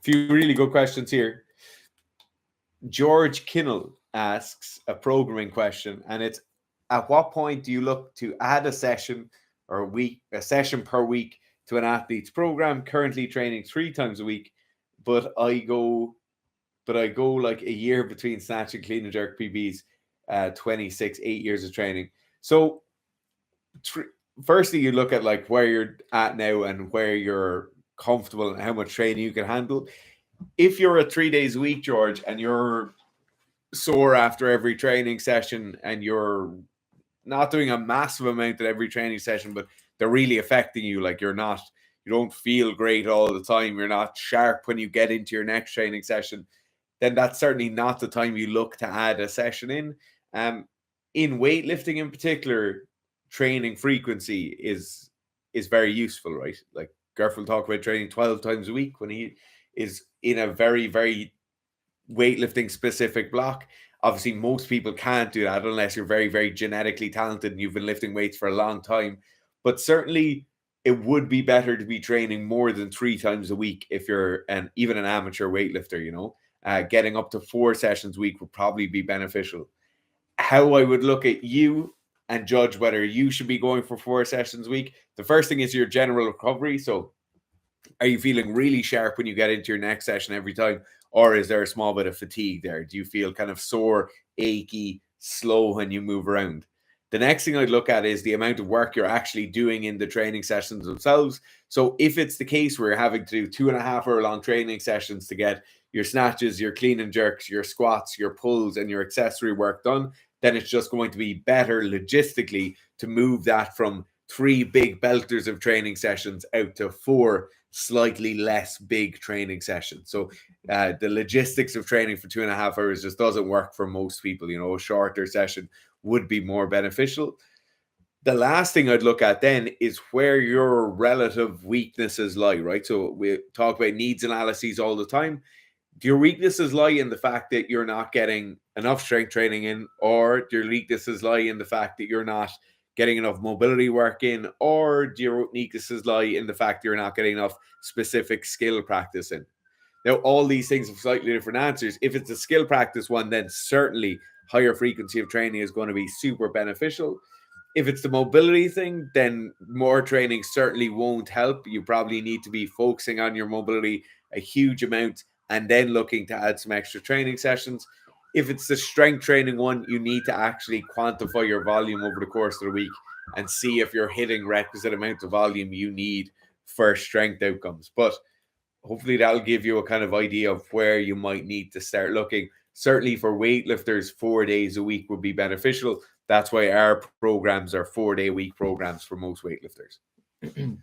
few really good questions here. George Kinnell asks a programming question, and it's, at what point do you look to add a session per week to an athlete's program? Currently training 3 times a week, but I go like a year between snatch and clean and jerk PBs, 26, 8 years of training. So firstly, you look at like where you're at now and where you're comfortable and how much training you can handle. If you're at 3 days a week, George, and you're sore after every training session and you're not doing a massive amount at every training session, but they're really affecting you, like you don't feel great all the time, you're not sharp when you get into your next training session, then that's certainly not the time you look to add a session in. In weightlifting in particular, training frequency is very useful, right? Like Gerf will talk about training 12 times a week when he is in a very, very weightlifting specific block. Obviously, most people can't do that unless you're very, very genetically talented and you've been lifting weights for a long time. But certainly, it would be better to be training more than 3 times a week if you're even an amateur weightlifter. Getting up to 4 sessions a week would probably be beneficial. How I would look at you and judge whether you should be going for 4 sessions a week. The first thing is your general recovery. So, are you feeling really sharp when you get into your next session every time? Or is there a small bit of fatigue there? Do you feel kind of sore, achy, slow when you move around? The next thing I'd look at is the amount of work you're actually doing in the training sessions themselves. So if it's the case where you're having to do 2.5 hour long training sessions to get your snatches, your clean and jerks, your squats, your pulls, and your accessory work done, then it's just going to be better logistically to move that from 3 big belters of training sessions out to 4 slightly less big training sessions. So the logistics of training for 2.5 hours just doesn't work for most people. A shorter session would be more beneficial. The last thing I'd look at then is where your relative weaknesses lie, right? So we talk about needs analyses all the time. Do your weaknesses lie in the fact that you're not getting enough strength training in, or do your weaknesses lie in the fact that you're not getting enough mobility work in, or do your weaknesses lie in the fact that you're not getting enough specific skill practice in? Now, all these things have slightly different answers. If it's a skill practice one, then certainly higher frequency of training is going to be super beneficial. If it's the mobility thing, then more training certainly won't help. You probably need to be focusing on your mobility a huge amount and then looking to add some extra training sessions. If it's the strength training one, you need to actually quantify your volume over the course of the week and see if you're hitting requisite amount of volume you need for strength outcomes. But hopefully that'll give you a kind of idea of where you might need to start looking. Certainly for weightlifters, 4 days a week would be beneficial. That's why our programs are 4-day-a-week programs for most weightlifters.